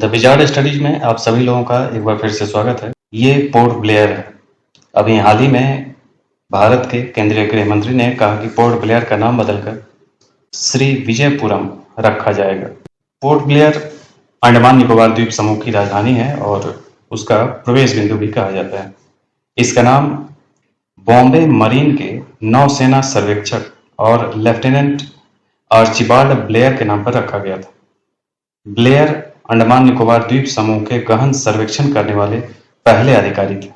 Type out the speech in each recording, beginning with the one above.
The wizard studies में आप सभी लोगों का एक बार फिर से स्वागत है। ये पोर्ट ब्लेयर है। अभी हाल ही में भारत के केंद्रीय गृह मंत्री ने कहा कि पोर्ट ब्लेयर का नाम बदलकर श्री विजयपुरम रखा जाएगा। पोर्ट ब्लेयर अंडमान निकोबार द्वीप समूह की राजधानी है और उसका प्रवेश बिंदु भी कहा जाता है। इसका नाम बॉम्बे मरीन के नौसेना सर्वेक्षक और लेफ्टिनेंट आर्चिबाल्ड ब्लेयर के नाम पर रखा गया था। ब्लेयर अंडमान निकोबार द्वीप समूह के गहन सर्वेक्षण करने वाले पहले अधिकारी थे।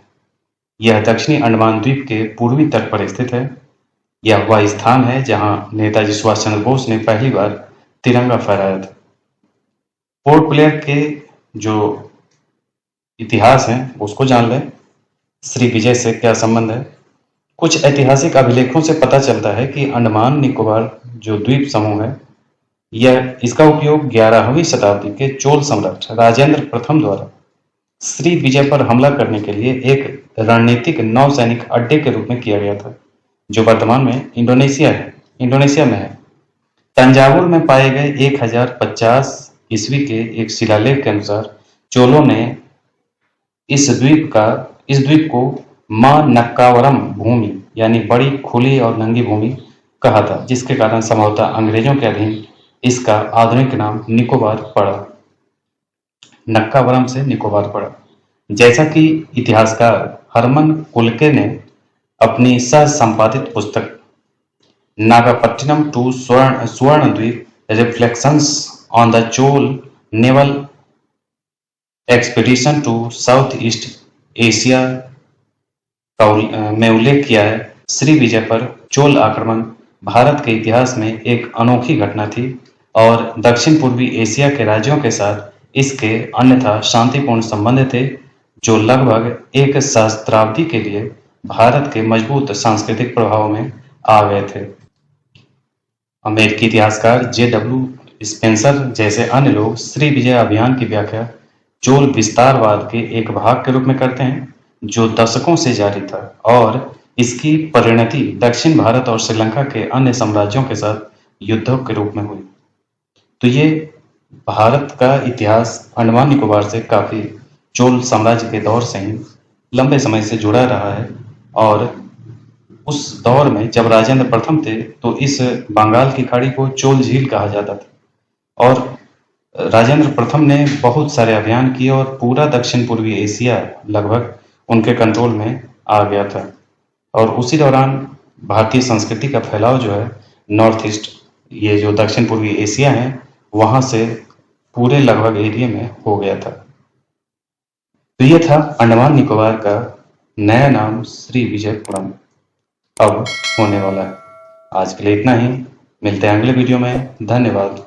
यह दक्षिणी अंडमान द्वीप के पूर्वी तट पर स्थित है। यह वह स्थान है जहां नेताजी सुभाष चंद्र बोस ने पहली बार तिरंगा फहराया था। पोर्ट ब्लेयर के जो इतिहास है उसको जान लें। श्री विजय से क्या संबंध है? कुछ ऐतिहासिक अभिलेखों से पता चलता है कि अंडमान निकोबार जो द्वीप समूह है इसका उपयोग 11वीं शताब्दी के चोल सम्राट राजेंद्र प्रथम द्वारा श्री विजय पर हमला करने के लिए एक रणनीतिक नौसैनिक अड्डे के रूप में किया गया था, जो वर्तमान में इंडोनेशिया में है। तंजावुर में पाए गए 1050 ईस्वी के एक शिलालेख के अनुसार चोलों ने इस द्वीप को मां नक्कावरम भूमि यानी बड़ी खुली और नंगी भूमि कहा था, जिसके कारण संभवतः अंग्रेजों के अधीन इसका आधुनिक नाम निकोबार पड़ा। नक्कावरम से निकोबार पड़ा। जैसा कि इतिहासकार हरमन कुलके ने अपनी सह संपादित पुस्तक Nagapattinam to Swarna Dweep reflections on the Chola naval expedition to South East Asia में उल्लेख किया है। श्री विजय पर चोल आक्रमण भारत के इतिहास में एक अनोखी घटना थी और दक्षिण पूर्वी एशिया के राज्यों के साथ इसके अन्यथा शांतिपूर्ण संबंध थे, जो लगभग एक सहस्त्राब्दी के लिए भारत के मजबूत सांस्कृतिक प्रभाव में आ गए थे। अमेरिकी इतिहासकार J.W. स्पेंसर जैसे अन्य लोग श्री विजय अभियान की व्याख्या चोल विस्तारवाद के एक भाग के रूप में करते हैं, जो दशकों से जारी था और इसकी परिणति दक्षिण भारत और श्रीलंका के अन्य साम्राज्यों के साथ युद्धों के रूप में हुई। तो ये भारत का इतिहास अंडमान निकोबार से काफी चोल साम्राज्य के दौर से ही लंबे समय से जुड़ा रहा है और उस दौर में जब राजेंद्र प्रथम थे तो इस बंगाल की खाड़ी को चोल झील कहा जाता था और राजेंद्र प्रथम ने बहुत सारे अभियान किए और पूरा दक्षिण पूर्वी एशिया लगभग उनके कंट्रोल में आ गया था। और उसी दौरान भारतीय संस्कृति का फैलाव जो है नॉर्थ ईस्ट, ये जो दक्षिण पूर्वी एशिया है, वहां से पूरे लगभग एरिया में हो गया था। तो ये था अंडमान निकोबार का नया नाम श्री विजयपुरम अब होने वाला है। आज के लिए इतना ही। मिलते हैं अगले वीडियो में। धन्यवाद।